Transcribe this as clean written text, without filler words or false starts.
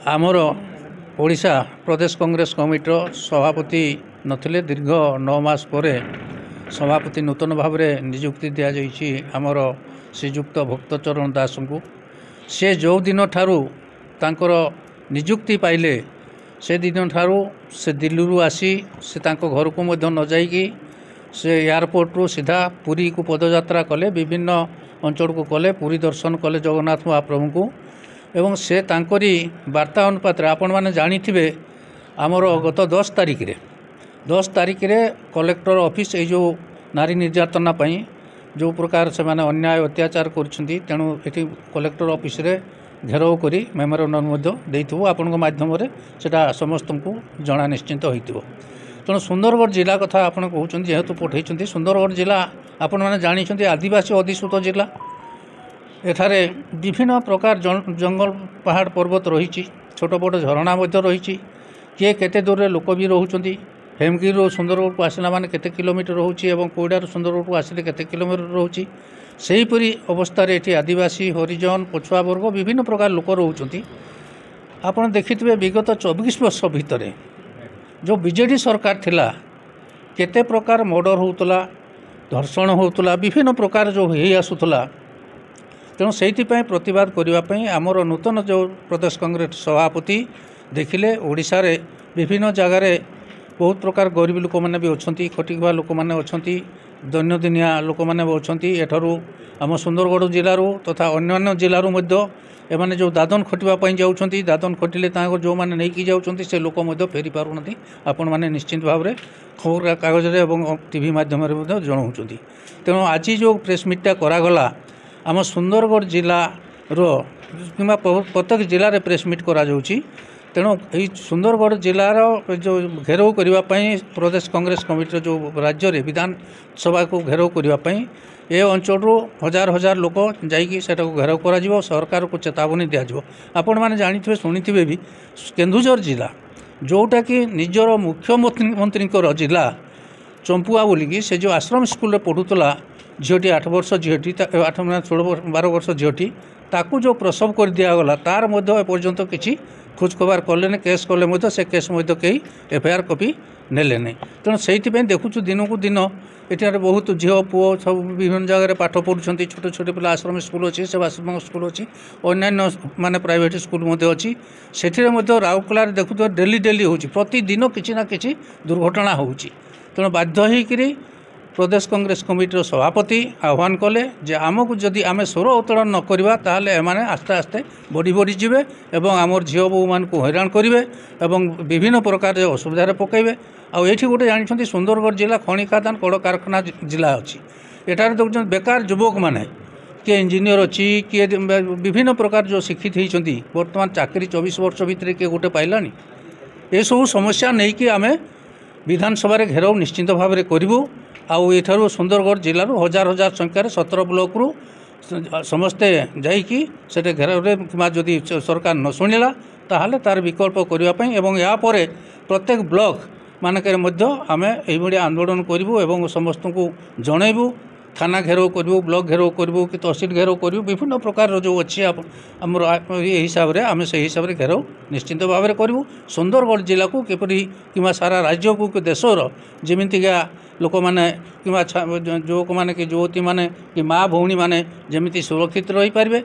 आमर ओडिशा प्रदेश कांग्रेस कमिटर सभापति नथिले दीर्घ 9 मास पर सभापति नूतन भाव में नियुक्ति दि जाइए आमर श्रीजुक्त भक्तचरण दास को से जो दिन ठारू तांकर नियुक्ति पाइले से दिन ठारू से दिल्ली रू आसी से तांको घर को मध्य न जाइकी से एयरपोर्ट रू सीधा पुरी को पदयात्रा कले विभिन्न अंचल को कले पुरी दर्शन कले जगन्नाथ महाप्रभु को एवं से तांकरी वार्ता अनुपात आपण मैंने जानिथिबे आमर गत 10 तारिख रे कलेक्टर ऑफिस ये जो नारी निर्यातना पाई जो प्रकार से माने अन्याय अत्याचार करछंती तेणु एठी कलेक्टर ऑफिस रे घेराव करी मेमोरेंडम देइथबो आपन माध्यम रे सेटा समस्त को जना निश्चिंत होइतिबो। तेणु सुंदरगढ़ जिला कथा आपन कहउछन जेहेतु पठैछंती सुंदरगढ़ जिला आपण माने जानिछंती आदिवासी अधिसूत जिला एठारे विभिन्न प्रकार जंगल पहाड़ पर्वत रही छोट बड़ झरणा रही किए केते दूर लोक भी रोचंती हेमगिरी सुंदरगढ़ को आसला माने केते किलोमीटर रोचे और कोईडार सुंदरगढ़ को आसिले केते किलोमीटर रोचे सेहीपरी अवस्था ये आदिवासी हरिजन पछुआ वर्ग विभिन्न प्रकार लोक रोचंती। आपन देखिथिबे विगत 24 वर्ष भितर जो बीजेडी सरकार थिला केते प्रकार मर्डर होतला धर्षण होतला विभिन्न प्रकार जो हे आसुतला तेणु से प्रतिवाद करने आमर नूतन जो प्रदेश कांग्रेस सभापति देखिले ओडिशा रे विभिन्न जगार बहुत प्रकार गरीब लोक मैंने भी अच्छा खटिवा लोक मैंने अच्छा दैनंदिनिया लोक मैंने भी अच्छा एठारू आम सुंदरगढ़ जिलूर तथा अन्य जिलूर एमाने जो दादन खटिवाई जाऊँच दादन खटिले जो मैंने नहीं जाऊँच से लोक फेरी पार आपण मैंने निश्चिंत भाव में खबर कागज टीवी मध्यम जनाऊँ। तेणु आज जो प्रेस मीटा करागला आम सुंदरगढ़ जिलार कि प्रत्येक जिले में प्रेस मीट करा जाउची तेणु यही सुंदरगढ़ जिलार जो घेराव करने प्रदेश कांग्रेस कमिटी जो राज्य में विधानसभा को घेराव करने ये अंचल हजार हजार लोक जाइकी घेराव करा सरकार को चेतावनी दिज्व। आपण मैंने जानी शुणी भी केन्दुझर जिला जोटा कि निजर मुख्यमंत्री जिला चंपुआ बोलिकी से जो आश्रम स्कूल पढ़ुला झीटी 8 वर्ष झीटी 8 माने 16-12 वर्ष झीटी ताकू जो प्रसव कर दिगला तार एपर्यंत किसी खोज खबर कले केस कले से केस कहीं एफआईआर कॉपी नेले नहीं। तेणु से देखु दिन को दिन ये बहुत झील पुओ सब विभिन्न जगह पाठ पढ़ुं छोटे छोटे पिला आश्रम स्कूल अच्छी सेवाश्रम स्कूल अच्छी अन्य माने प्राइवेट स्कूल अच्छी से राउरकेला देखु डेली डेली हो प्रतिदिन किसी ना किसी दुर्घटना हो। तेणु बाध्य होकर प्रदेश कांग्रेस कमिटर सभापति आह्वान कले जे आमको जदि आम स्वर उत्तोलन न करवा ताहले एमाने आस्ते आस्ते बढ़ी बढ़ी जिवे एवं आमर झील बो मान को हैरान करेंगे एवं विभिन्न प्रकार असुविधार पकड़े। आठ गोटे जानते सुंदरगढ़ जिला खनि खादान कड़ कारखाना जिला अच्छी एठार देखते बेकार युवक मैंने किए इंजीनियर अच्छी किए विभिन्न प्रकार जो शिक्षित होती बर्तमान चाकरी 24 वर्ष भितर किए गोटे पाइलानी ये सब समस्या नहीं कि आम विधानसभा घेराव निश्चिंत भाव में करूँ। आउ एठारू सुंदरगढ़ जिलूर हजार हजार संख्यार 17 ब्लॉक रु समस्ते जाइकी से घेराव कि जदि सरकार न शुणिला ताहले तार विकल्प करने एवं या परे प्रत्येक ब्लॉक मानक आम यही आंदोलन करूँ एवं समस्त को जनइबू थाना घेराव करूँ ब्लॉक घेराव करूँ कि तहसिल घेराव करूँ विभिन्न प्रकार जो अच्छी आमर ये हिसाब से आम से हिसाब से घेराव निश्चिंत भाव में करूँ। सुंदरगढ़ जिला को किपरि कि सारा राज्य को देशर जमीतिका लोक मैंने कि जो मैंने कि युवती मैंने कि माँ भौणी मैंने जमी सुरक्षित रही पारे